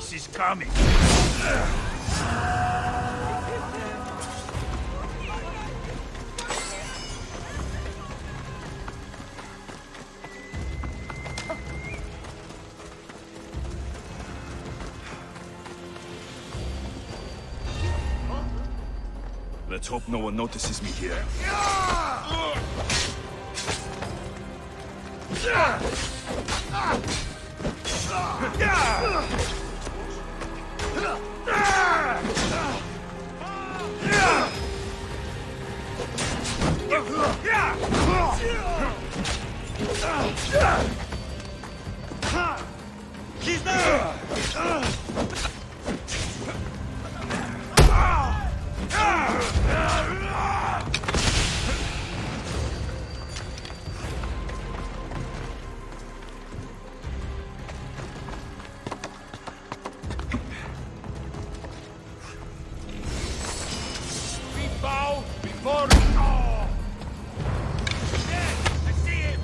Peace is coming. Let's hope no one notices me here. He's there! We bow before... Yes, I see him!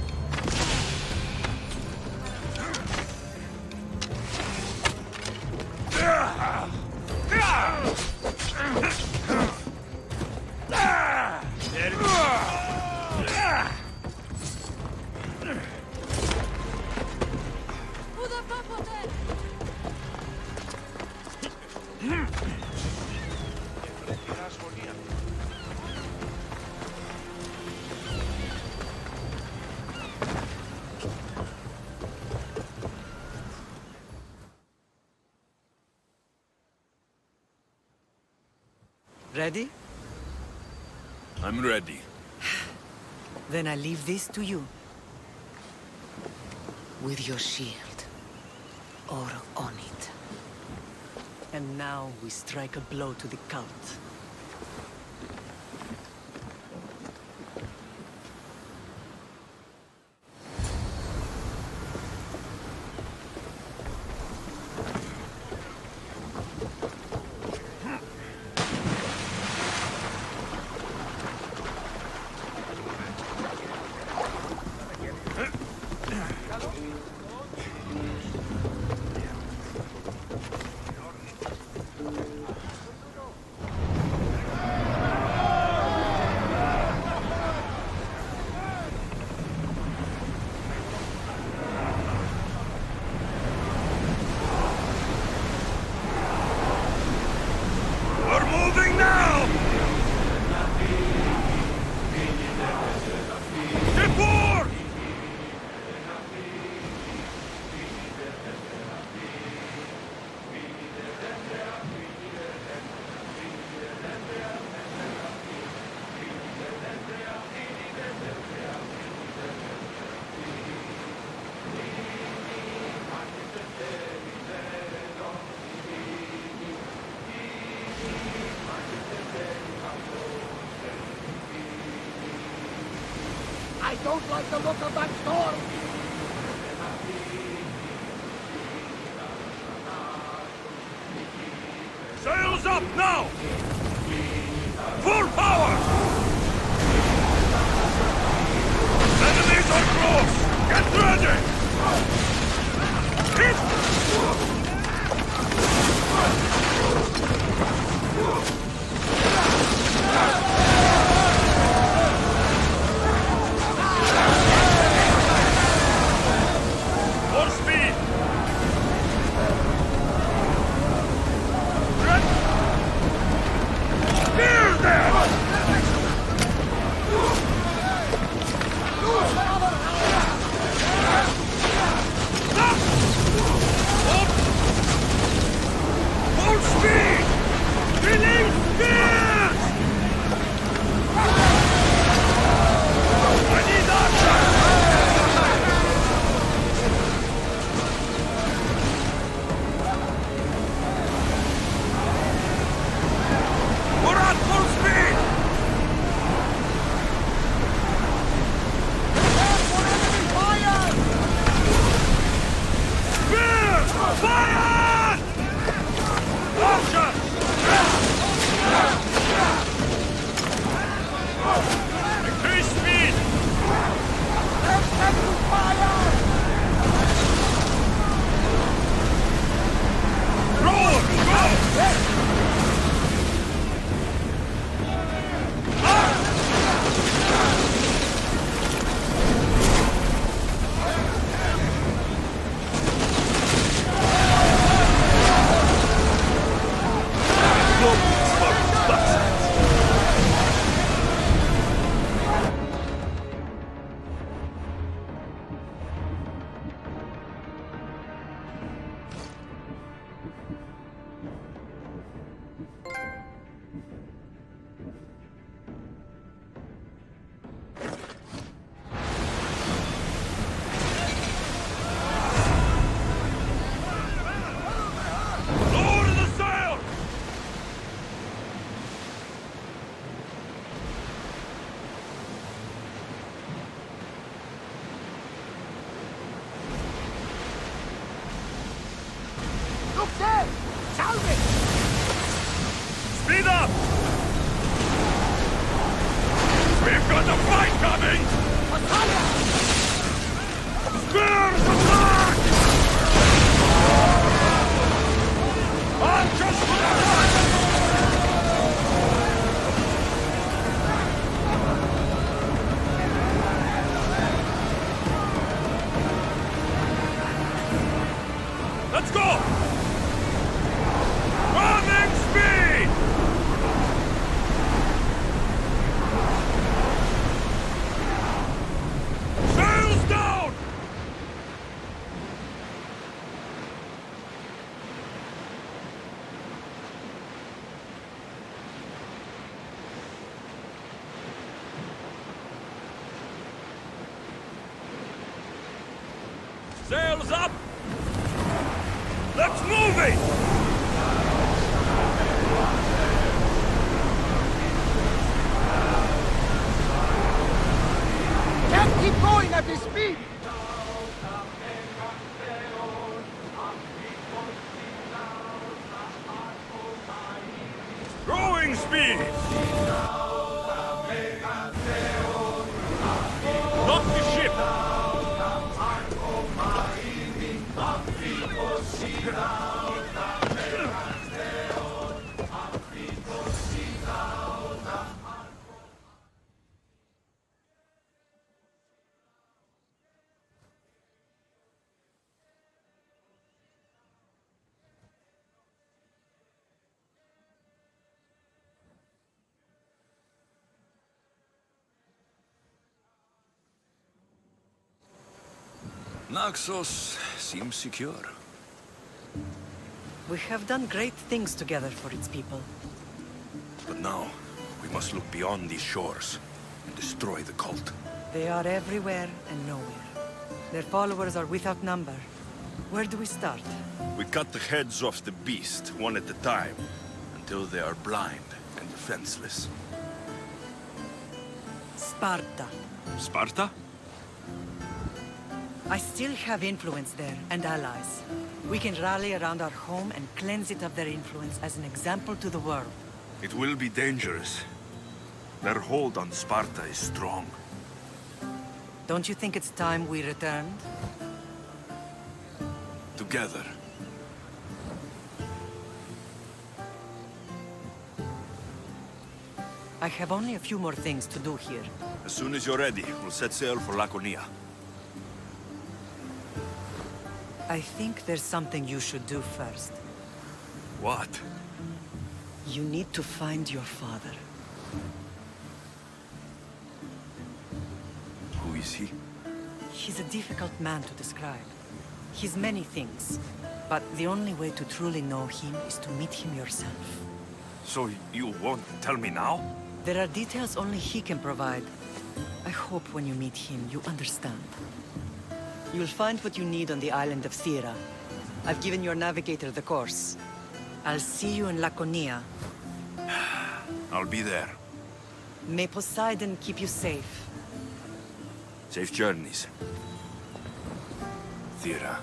Ready? I'm ready. Then I leave this to you. With your shield. Or on it. And now we strike a blow to the cult. I don't like the look of that storm! Sails up now! Full power! Enemies are close! Get ready! Hit! More speed! Near them! Full speed! Release spears! I need archer! There! Salve! Speed up! We've got a fight coming! Pausanias! Spears attack! Archers to the right! Let's go! Running speed! Sails down! Sails up! Let's move it! Can't keep going at this speed! Growing speed! Lock the ship! Naxos seems secure. We have done great things together for its people. But now, we must look beyond these shores and destroy the cult. They are everywhere and nowhere. Their followers are without number. Where do we start? We cut the heads off the beast, one at a time, until they are blind and defenseless. Sparta. Sparta? I still have influence there, and allies. We can rally around our home and cleanse it of their influence as an example to the world. It will be dangerous. Their hold on Sparta is strong. Don't you think it's time we returned? Together. I have only a few more things to do here. As soon as you're ready, we'll set sail for Laconia. I think there's something you should do first. What? You need to find your father. Who is he? He's a difficult man to describe. He's many things, but the only way to truly know him is to meet him yourself. So you won't tell me now? There are details only he can provide. I hope when you meet him, you understand. You'll find what you need on the island of Thera. I've given your navigator the course. I'll see you in Laconia. I'll be there. May Poseidon keep you safe. Safe journeys. Thera.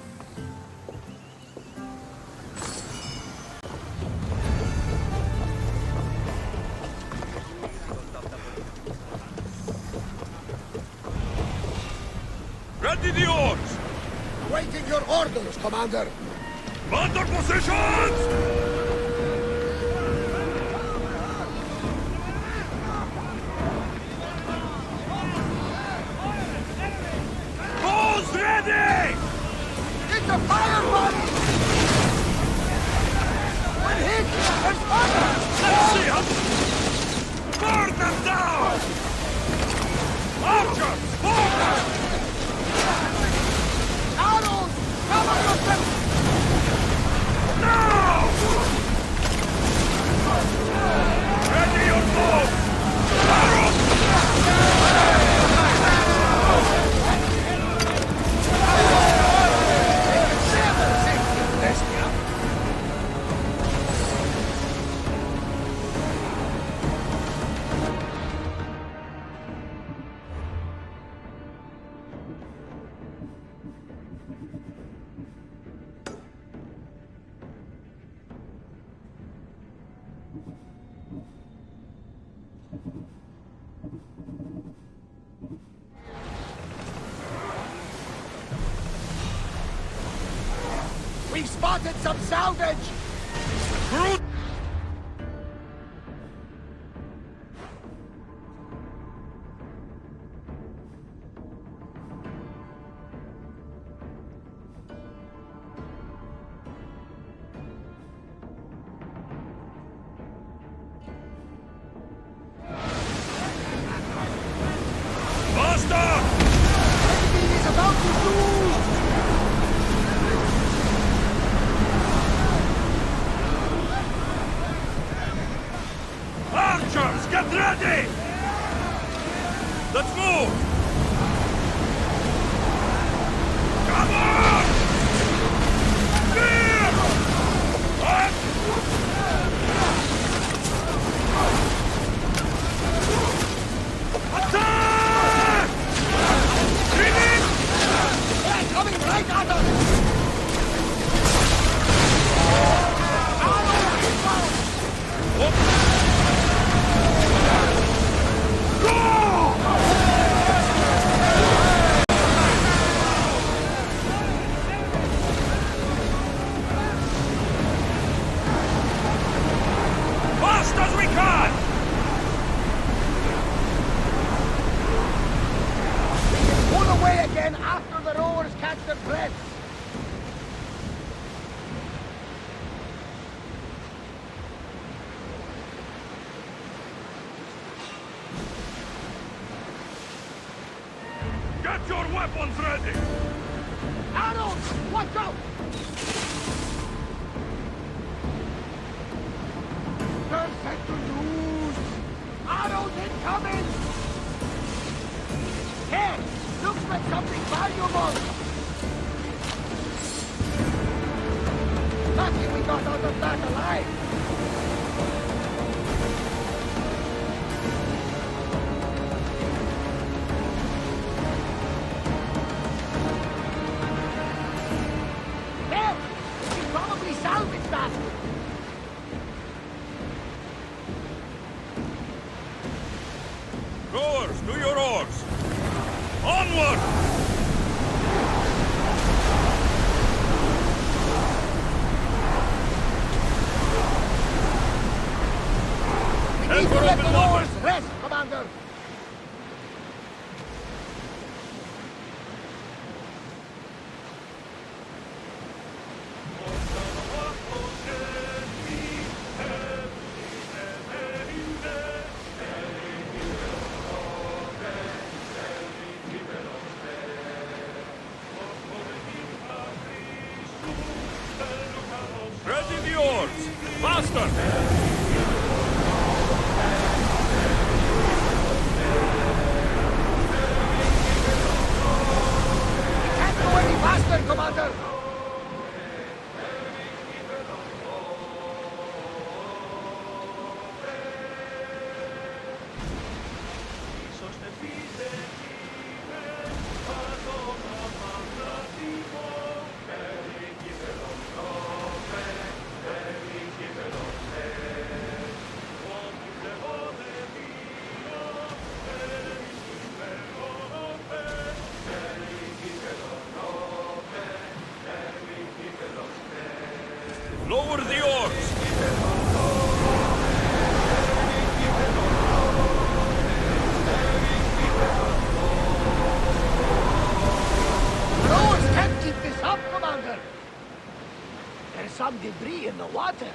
Ready the oars! Awaiting your orders, Commander! Under positions! Bows ready! It's a fire body! When hit, there's fire! Let's see him! Burn them down! Archers, forward! Arrows! Cover yourself! Now! Ready your bows! Arrows! We spotted some salvage! Crew! Get ready! Let's move! Come on! Clear! Up! Attack! Retreat! They're coming right at us! Fast as we can! Pull away again after the rowers catch their breath! Get your weapons ready! Arrows! Watch out! They're set to lose! Arrows incoming! Here! Looks like something valuable! Lucky we got out of that alive! There! We can probably salvage that! Rowers, to your oars! Onward! We Head need for to let open the water. rowers rest, Commander! Ready the oars! Faster! Can't go any faster, Commander! Lower the oars! Rowers can't keep this up, Commander! There's some debris in the water.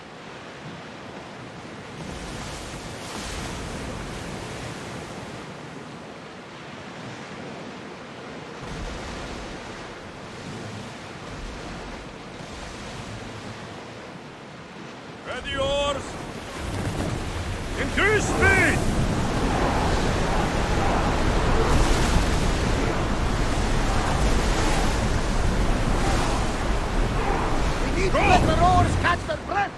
Ready oars! Increase speed! We need to let the rowers catch their breath!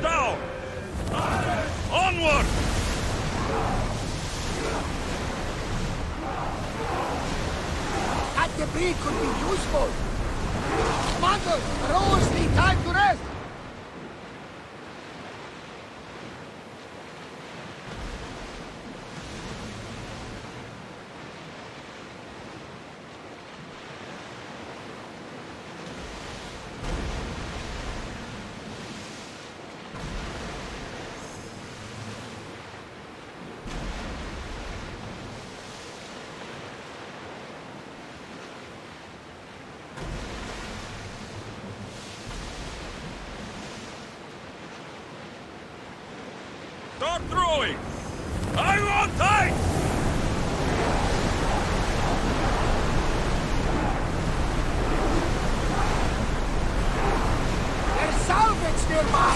down! Onward! That debris could be useful! Commander, the rowers need time to rest! Start throwing! I want tight! There's salvage nearby!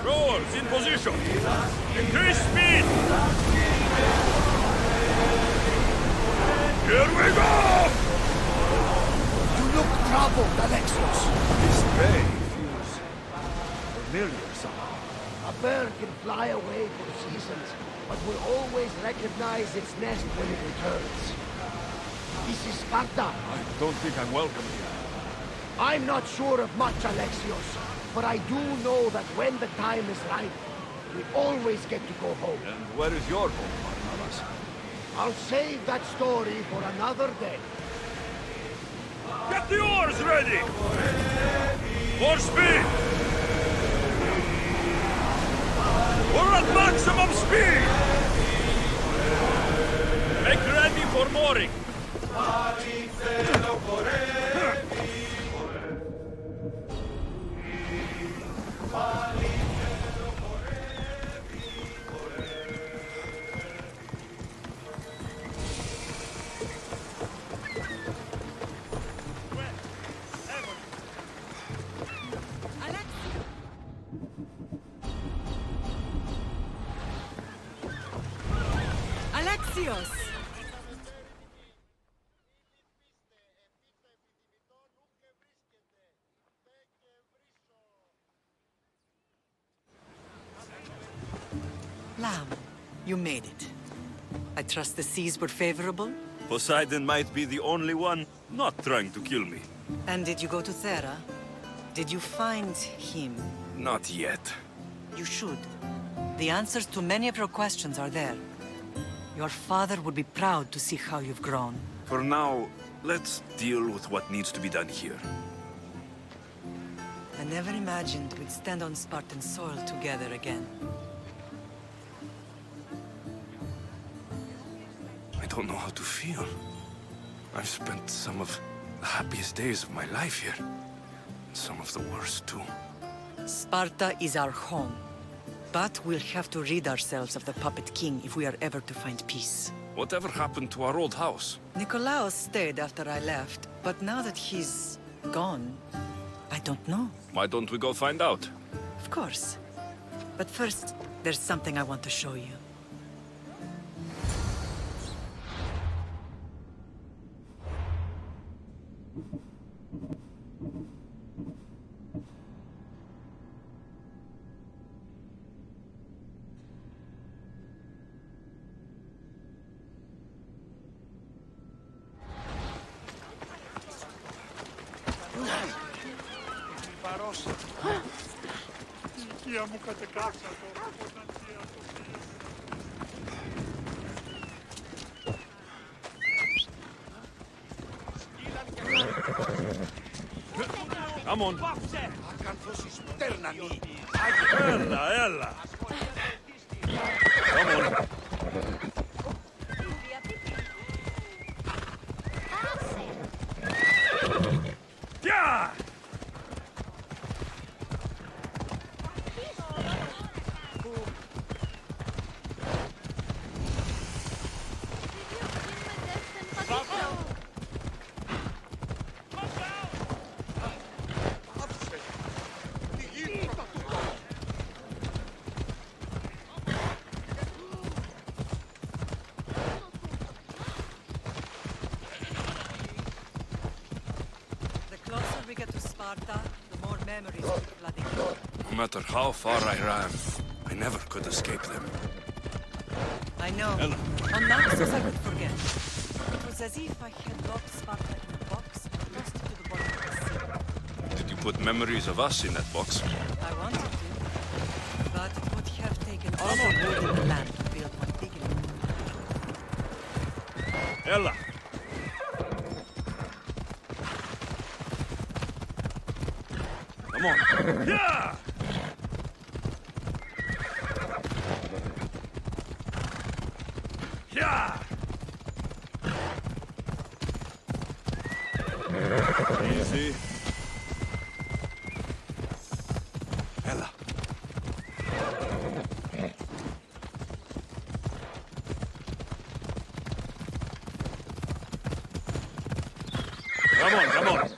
Rowers in position! Increase speed! Here we go! You look troubled, Alexios. This bay feels familiar somehow. A bird can fly away for seasons, but will always recognize its nest when it returns. This is Sparta. I don't think I'm welcome here. I'm not sure of much, Alexios, but I do know that when the time is right, we always get to go home. And where is your home, Pausanias? I'll save that story for another day. Get the oars ready! More speed! We're at maximum speed! Make ready for mooring! Alexios! Lamb, you made it. I trust the seas were favorable? Poseidon might be the only one not trying to kill me. And did you go to Thera? Did you find him? Not yet. You should. The answers to many of your questions are there. Your father would be proud to see how you've grown. For now, let's deal with what needs to be done here. I never imagined we'd stand on Spartan soil together again. I don't know how to feel. I've spent some of the happiest days of my life here. And some of the worst, too. Sparta is our home. But we'll have to rid ourselves of the Puppet King if we are ever to find peace. Whatever happened to our old house? Nikolaos stayed after I left, but now that he's gone, I don't know. Why don't we go find out? Of course. But first, there's something I want to show you. Οικία μου κατεκάψα τώρα, πώς να Come on. Ακαθώς εις πτέρνα μη. Έλα, έλα. Come on. Yeah! The closer we get to Sparta, the more memories keep flooding. No matter how far I ran, I never could escape them. I know. Ella. On Naxos I could forget. It was as if I had locked Sparta in a box and tossed it to the bottom of the sea. Did you put memories of us in that box? I wanted to, but it would have taken all the wood in the land to build one big enough. Ella! Come on. Yeah! Yeah! Easy. Ella. Come on, come on.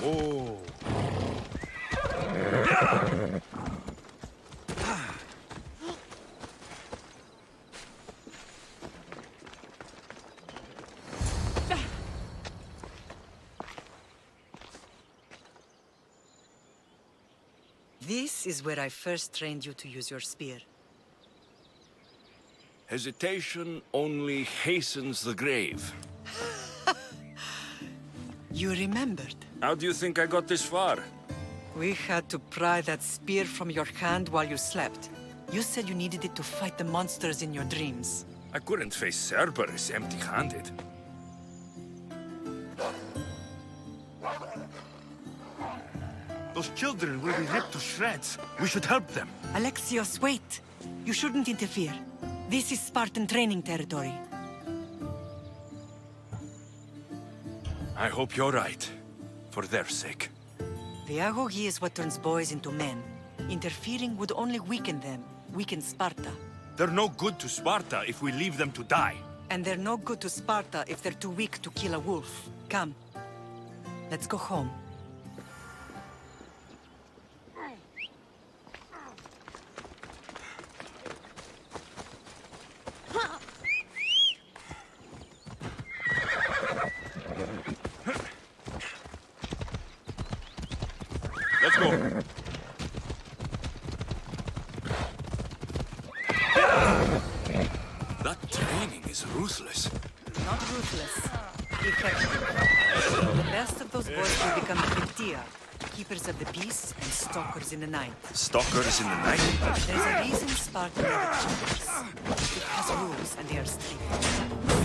Oh. This is where I first trained you to use your spear. Hesitation only hastens the grave. You remembered. How do you think I got this far? We had to pry that spear from your hand while you slept. You said you needed it to fight the monsters in your dreams. I couldn't face Cerberus empty-handed. Those children will be ripped to shreds. We should help them. Alexios, wait! You shouldn't interfere. This is Spartan training territory. I hope you're right. For their sake. The agogi is what turns boys into men. Interfering would only weaken them, weaken Sparta. They're no good to Sparta if we leave them to die. And they're no good to Sparta if they're too weak to kill a wolf. Come. Let's go home. Let's go. That training is ruthless. Not ruthless. Effective. The best of those boys will become Cretia, keepers of the peace and stalkers in the night. Stalkers in the night? There's a reason Sparta never changes. It has rules and they are strict.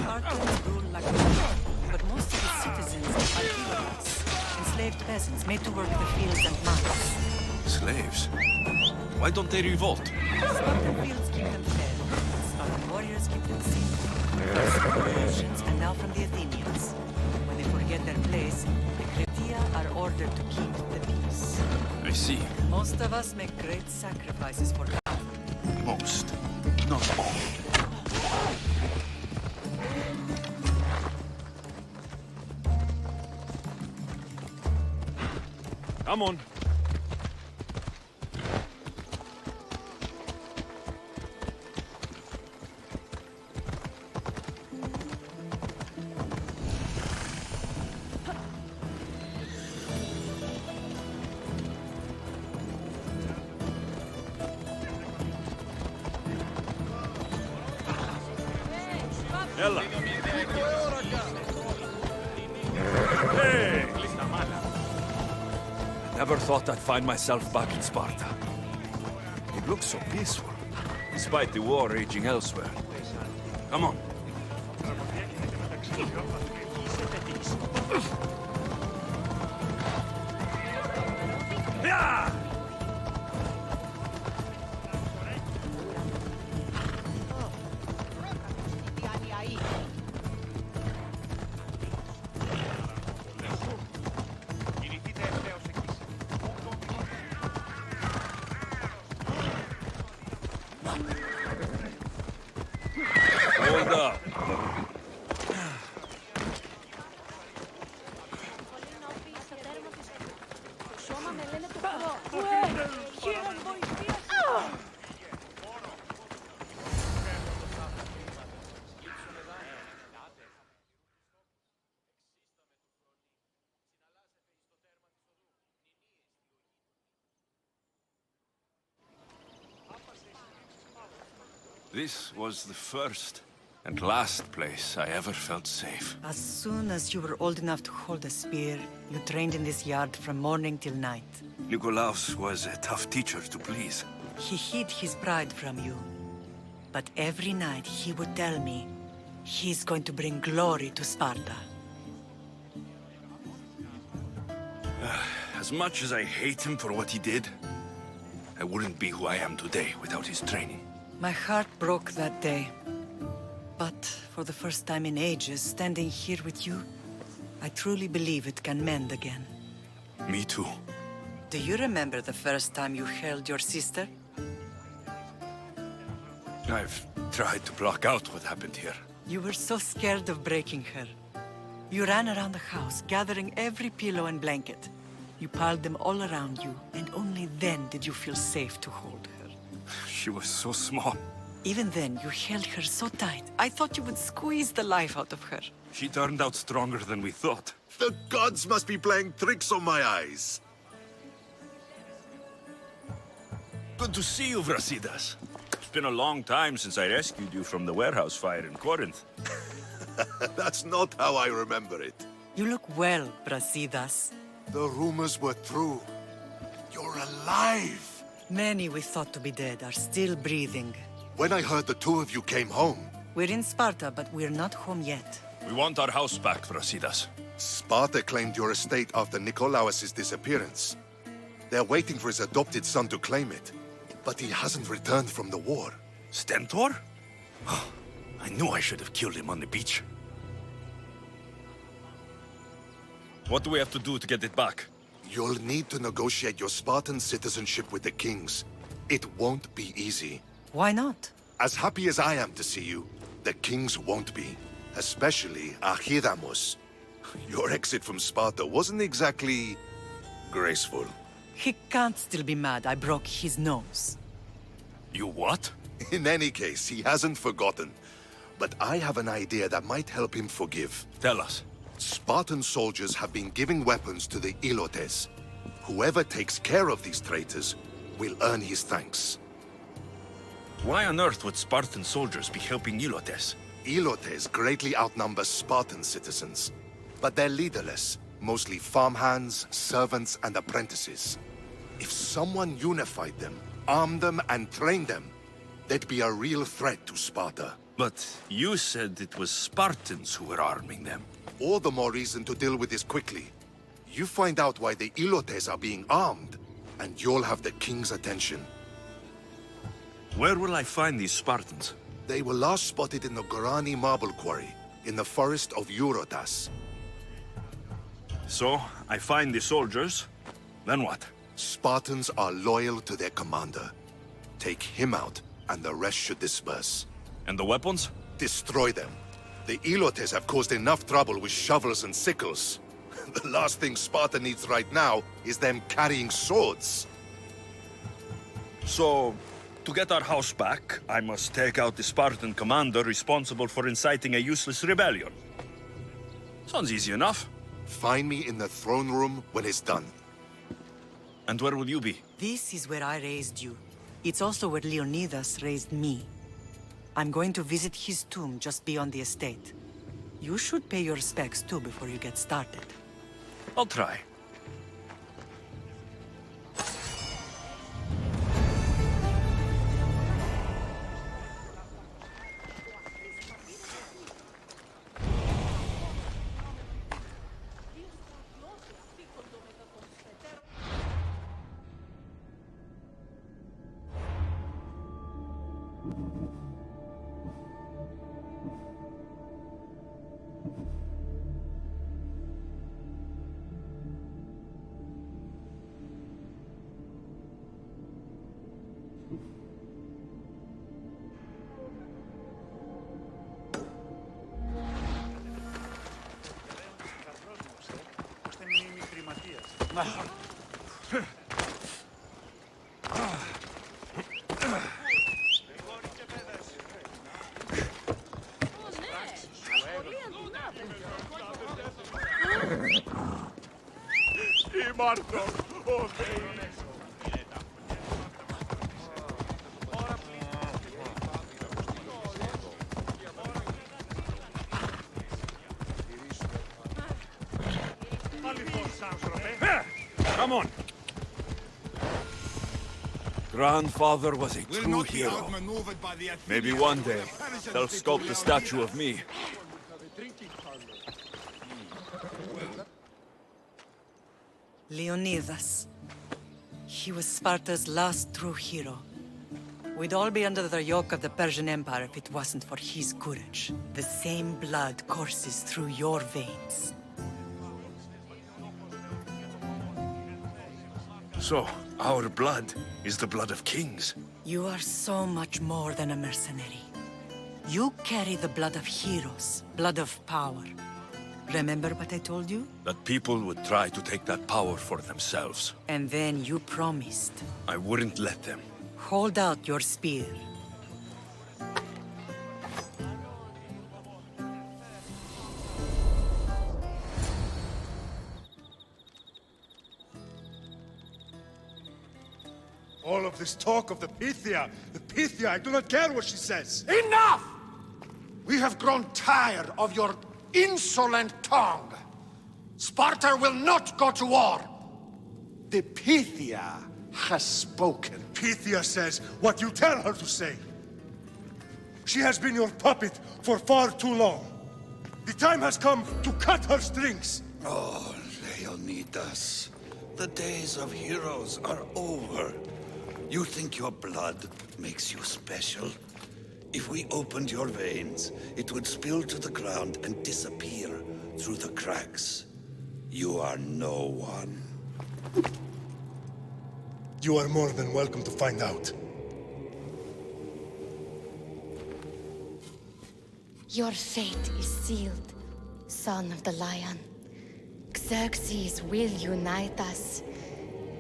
Spartans rule like men, but most of its citizens are heroes. Enslaved peasants made to work the fields and mines. Slaves? Why don't they revolt? Spartan fields keep them fed. Spartan warriors keep them safe. First from the Persians and now from the Athenians. When they forget their place, the Cretia are ordered to keep the peace. I see. Most of us make great sacrifices for power. Most, not all. Come on. Ella. Hey! Never thought I'd find myself back in Sparta. It looks so peaceful, despite the war raging elsewhere. Come on. Yeah! up. This was the first and last place I ever felt safe. As soon as you were old enough to hold a spear, you trained in this yard from morning till night. Nikolaos was a tough teacher to please. He hid his pride from you. But every night he would tell me, he's going to bring glory to Sparta. As much as I hate him for what he did, I wouldn't be who I am today without his training. My heart broke that day. But for the first time in ages, standing here with you, I truly believe it can mend again. Me too. Do you remember the first time you held your sister? I've tried to block out what happened here. You were so scared of breaking her. You ran around the house, gathering every pillow and blanket. You piled them all around you, and only then did you feel safe to hold her. She was so small. Even then, you held her so tight. I thought you would squeeze the life out of her. She turned out stronger than we thought. The gods must be playing tricks on my eyes. Good to see you, Brasidas. It's been a long time since I rescued you from the warehouse fire in Corinth. That's not how I remember it. You look well, Brasidas. The rumors were true. You're alive! Many we thought to be dead are still breathing. When I heard the two of you came home, We're in Sparta, but we're not home yet. We want our house back, Brasidas. Sparta claimed your estate after Nikolaos' disappearance. They're waiting for his adopted son to claim it. But he hasn't returned from the war. Stentor? I knew I should have killed him on the beach. What do we have to do to get it back? You'll need to negotiate your Spartan citizenship with the kings. It won't be easy. Why not? As happy as I am to see you, the kings won't be. Especially Archidamos. Your exit from Sparta wasn't exactly graceful. He can't still be mad I broke his nose. You what? In any case, he hasn't forgotten. But I have an idea that might help him forgive. Tell us. Spartan soldiers have been giving weapons to the Ilotes. Whoever takes care of these traitors will earn his thanks. Why on earth would Spartan soldiers be helping Ilotes? Ilotes greatly outnumber Spartan citizens. But they're leaderless, mostly farmhands, servants, and apprentices. If someone unified them, armed them, and trained them, they'd be a real threat to Sparta. But you said it was Spartans who were arming them. All the more reason to deal with this quickly. You find out why the Ilotes are being armed, and you'll have the king's attention. Where will I find these Spartans? They were last spotted in the Gorani marble quarry, in the forest of Eurotas. So, I find the soldiers, then what? Spartans are loyal to their commander. Take him out, and the rest should disperse. And the weapons? Destroy them. The Ilotes have caused enough trouble with shovels and sickles. The last thing Sparta needs right now is them carrying swords. So, to get our house back, I must take out the Spartan commander responsible for inciting a useless rebellion. Sounds easy enough. Find me in the throne room when it's done. And where will you be? This is where I raised you. It's also where Leonidas raised me. I'm going to visit his tomb just beyond the estate. You should pay your respects too before you get started. I'll try. Come on! Grandfather was a true hero. Maybe one day, they'll sculpt a statue of me. Leonidas. He was Sparta's last true hero. We'd all be under the yoke of the Persian Empire if it wasn't for his courage. The same blood courses through your veins. So, our blood is the blood of kings. You are so much more than a mercenary. You carry the blood of heroes, blood of power. Remember what I told you? That people would try to take that power for themselves. And then you promised. I wouldn't let them. Hold out your spear. All of this talk of the Pythia, I do not care what she says. Enough! We have grown tired of your insolent tongue. Sparta will not go to war. The Pythia has spoken. Pythia says what you tell her to say. She has been your puppet for far too long. The time has come to cut her strings. Oh, Leonidas, the days of heroes are over. You think your blood makes you special? If we opened your veins, it would spill to the ground and disappear through the cracks. You are no one. You are more than welcome to find out. Your fate is sealed, son of the lion. Xerxes will unite us.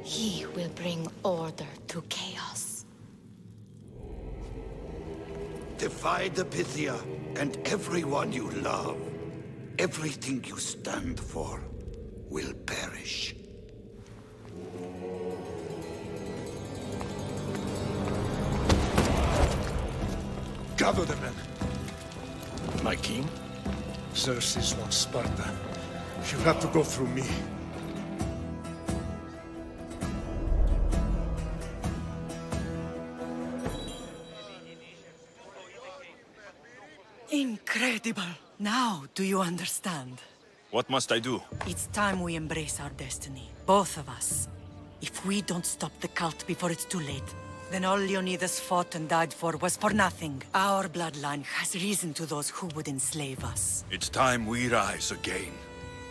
He will bring order to chaos. Defy the Pythia and everyone you love. Everything you stand for will perish. Gather the men. My king? Xerxes wants Sparta. She'll have to go through me. Incredible! Now, do you understand? What must I do? It's time we embrace our destiny. Both of us. If we don't stop the cult before it's too late, then all Leonidas fought and died for was for nothing. Our bloodline has risen to those who would enslave us. It's time we rise again.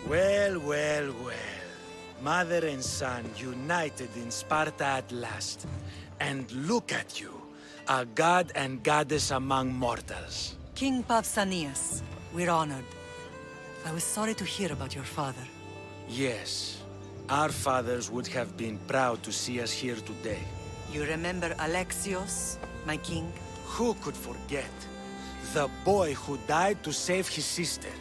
Well, well, well. Mother and son united in Sparta at last. And look at you, a god and goddess among mortals. King Pausanias, we're honored. I was sorry to hear about your father. Yes, our fathers would have been proud to see us here today. You remember Alexios, my king? Who could forget? The boy who died to save his sister.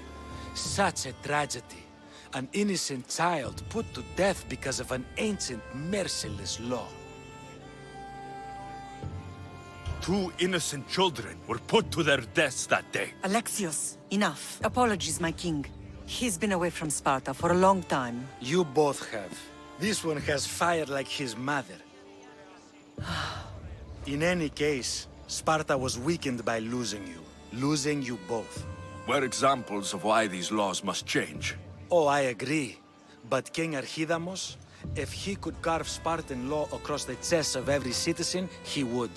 Such a tragedy. An innocent child put to death because of an ancient, merciless law. 2 innocent children were put to their deaths that day. Alexios, enough. Apologies, my king. He's been away from Sparta for a long time. You both have. This one has fire like his mother. In any case, Sparta was weakened by losing you both. We're examples of why these laws must change. Oh, I agree. But King Archidamos, if he could carve Spartan law across the chests of every citizen, he would.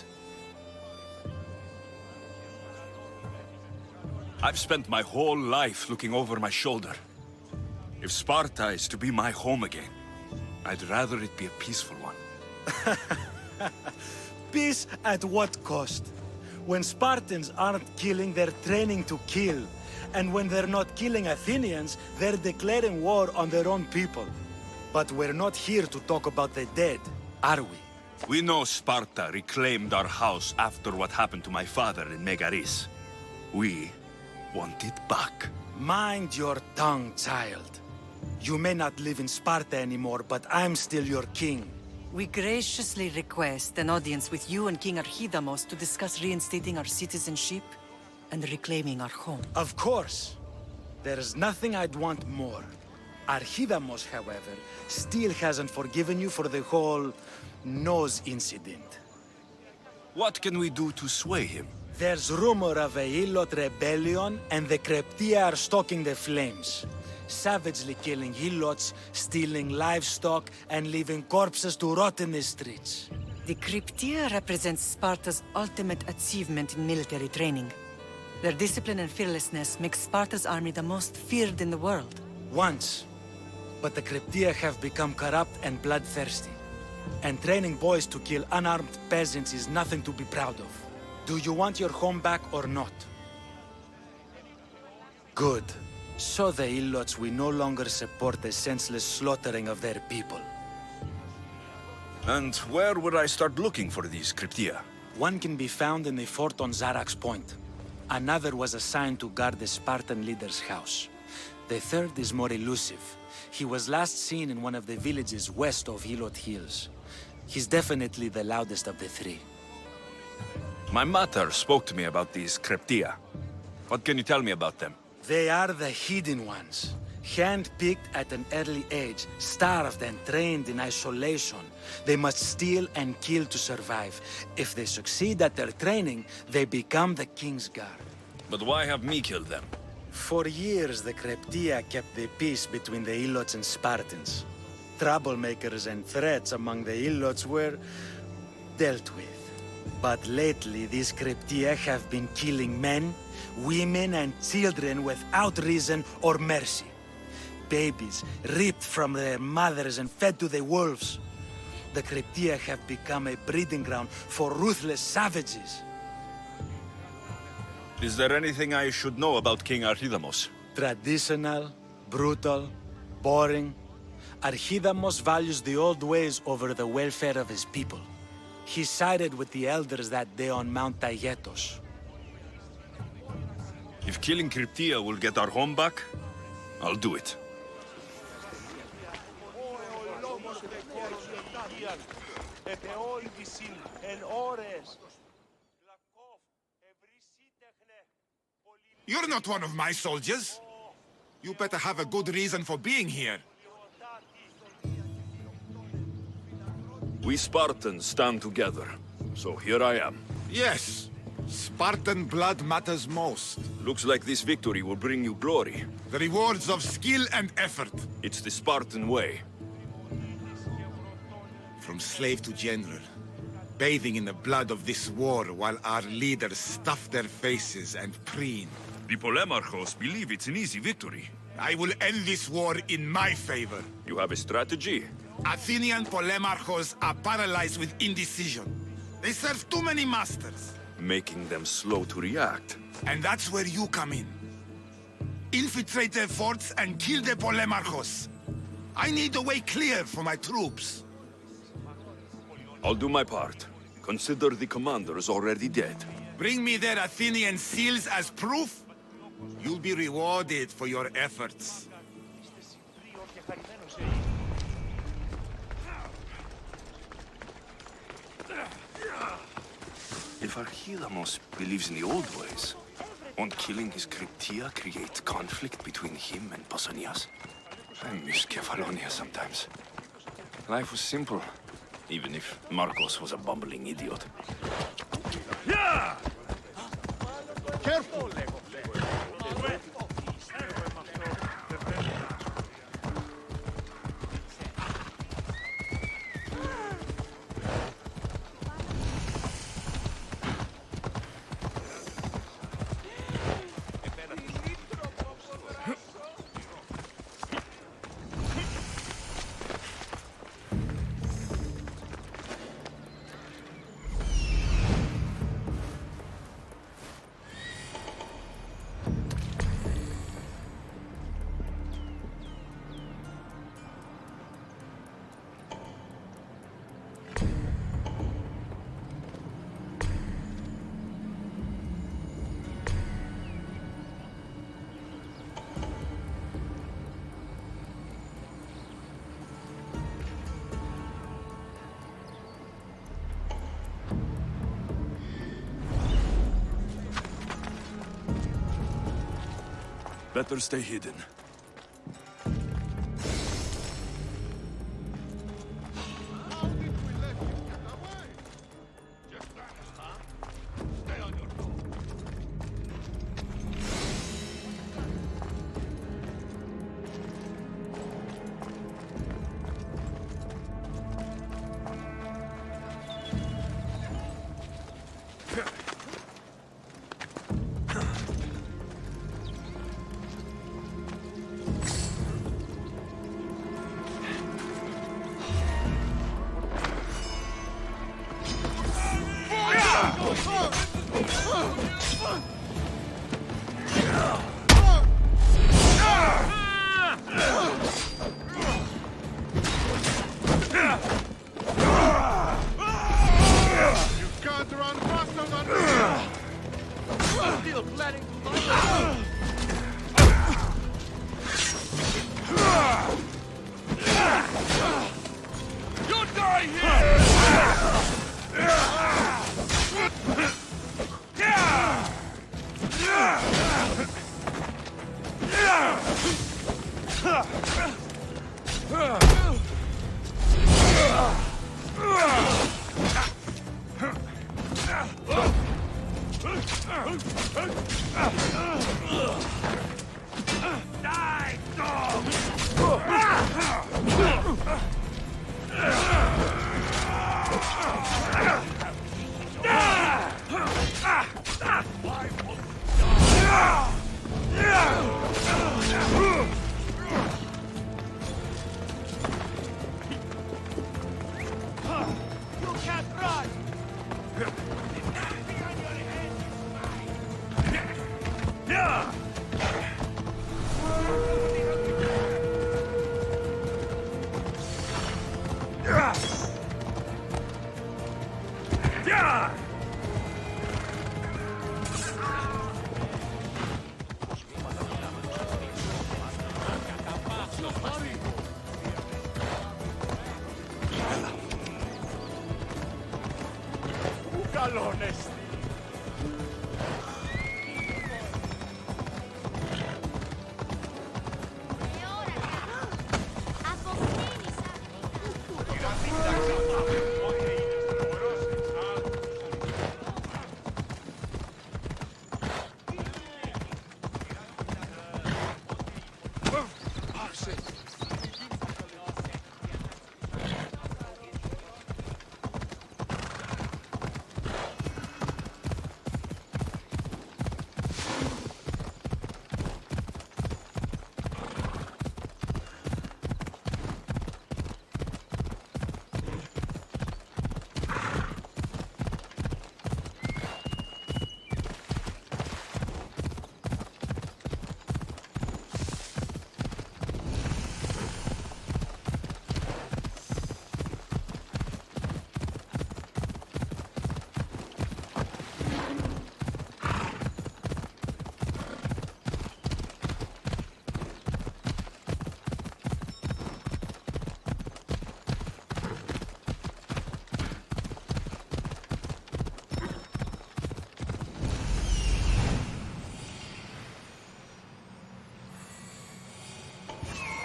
I've spent my whole life looking over my shoulder. If Sparta is to be my home again, I'd rather it be a peaceful one. Peace at what cost? When Spartans aren't killing, they're training to kill. And when they're not killing Athenians, they're declaring war on their own people. But we're not here to talk about the dead, are we? We know Sparta reclaimed our house after what happened to my father in Megaris. We want it back. Mind your tongue, child. You may not live in Sparta anymore, but I'm still your king. We graciously request an audience with you and King Archidamos to discuss reinstating our citizenship and reclaiming our home. Of course. There's nothing I'd want more. Archidamos, however, still hasn't forgiven you for the whole nose incident. What can we do to sway him? There's rumor of a Hilot rebellion, and the Kryptia are stalking the flames. Savagely killing Hilots, stealing livestock, and leaving corpses to rot in the streets. The Kryptia represents Sparta's ultimate achievement in military training. Their discipline and fearlessness make Sparta's army the most feared in the world. Once. But the Kryptia have become corrupt and bloodthirsty. And training boys to kill unarmed peasants is nothing to be proud of. Do you want your home back or not? Good. So the Ilots will no longer support the senseless slaughtering of their people. And where would I start looking for these Kryptia? One can be found in the fort on Zarak's Point. Another was assigned to guard the Spartan leader's house. The third is more elusive. He was last seen in one of the villages west of Hilot Hills. He's definitely the loudest of the three. My mater spoke to me about these Kryptia. What can you tell me about them? They are the hidden ones. Hand-picked at an early age, starved and trained in isolation. They must steal and kill to survive. If they succeed at their training, they become the King's Guard. But why have me killed them? For years, the Kryptia kept the peace between the Ilots and Spartans. Troublemakers and threats among the Ilots were dealt with. But lately, these Kryptia have been killing men, women, and children without reason or mercy. Babies ripped from their mothers and fed to the wolves. The Kryptia have become a breeding ground for ruthless savages. Is there anything I should know about King Archidamos? Traditional, brutal, boring. Archidamos values the old ways over the welfare of his people. He sided with the elders that day on Mount Taygetos. If killing Kryptia will get our home back, I'll do it. You're not one of my soldiers. You better have a good reason for being here. We Spartans stand together, so here I am. Yes, Spartan blood matters most. Looks like this victory will bring you glory. The rewards of skill and effort. It's the Spartan way. From slave to general, bathing in the blood of this war while our leaders stuff their faces and preen. The Polemarchos believe it's an easy victory. I will end this war in my favor. You have a strategy? Athenian Polemarchos are paralyzed with indecision. They serve too many masters. Making them slow to react. And that's where you come in. Infiltrate their forts and kill the Polemarchos. I need the way clear for my troops. I'll do my part. Consider the commander is already dead. Bring me their Athenian seals as proof. You'll be rewarded for your efforts. If Archidamos believes in the old ways, won't killing his Kryptia create conflict between him and Pausanias? I miss Kefalonia sometimes. Life was simple, even if Marcos was a bumbling idiot. Yeah! Careful! Better stay hidden.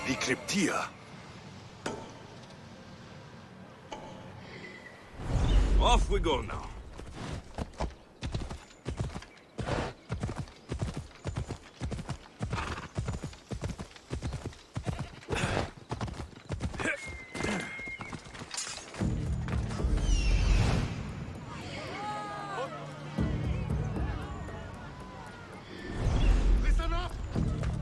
The Cryptia. Off we go now. Listen up!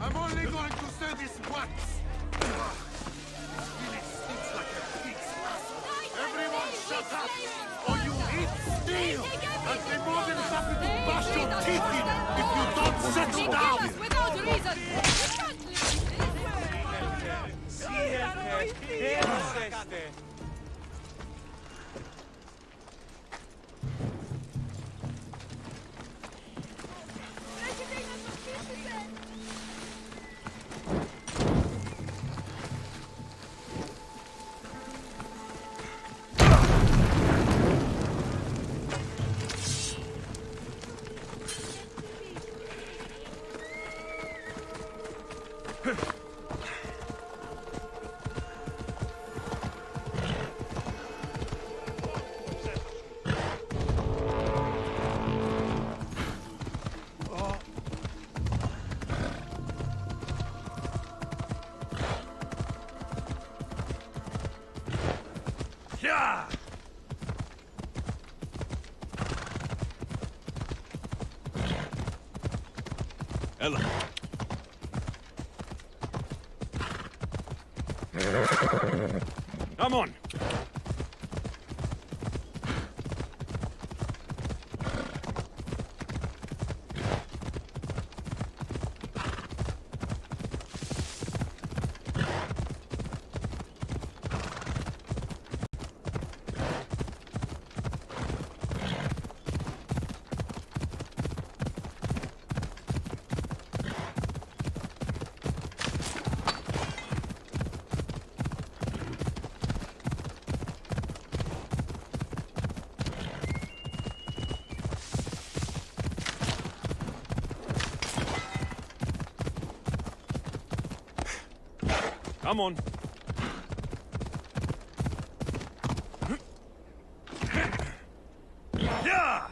I'm only going to say this once. This really stinks like a pig's ass. Everyone shut up, or you eat steel! And the more than happy to bash your teeth in if you don't settle down! Without reason! Ella. Come on. Come on. Yeah!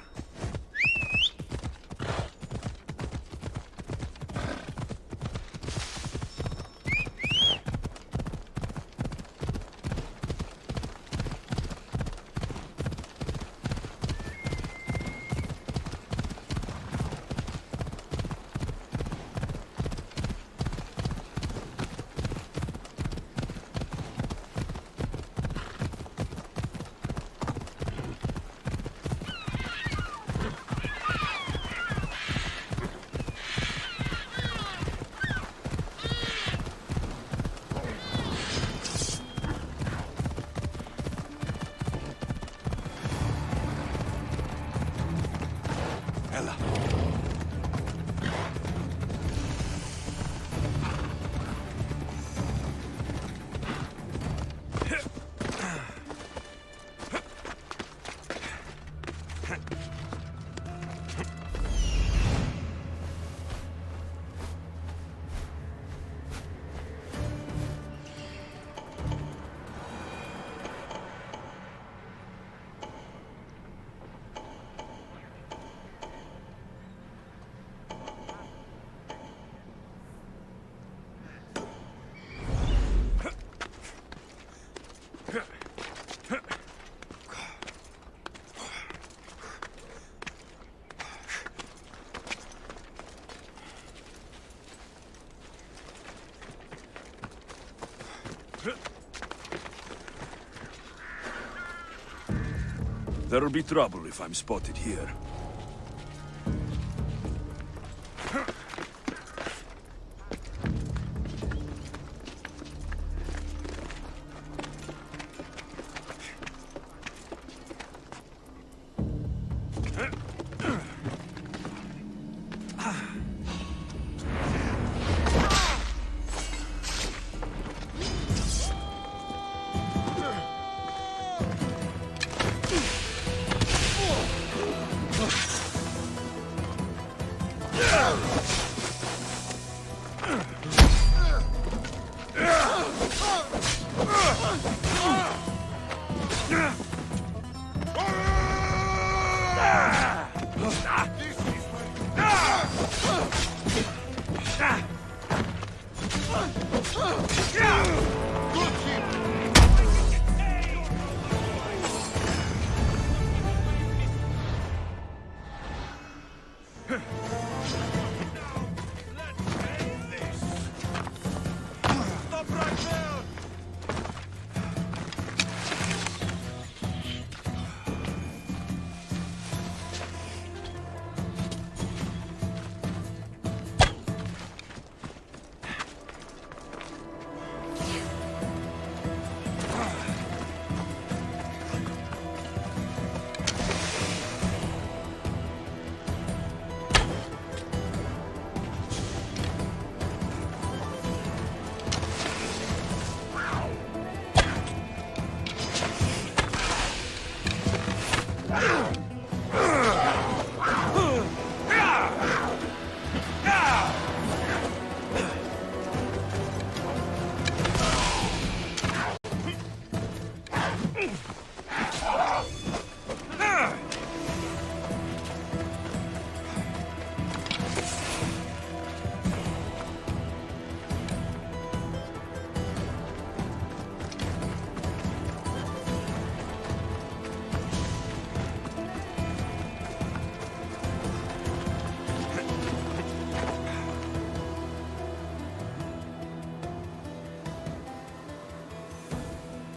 There'll be trouble if I'm spotted here.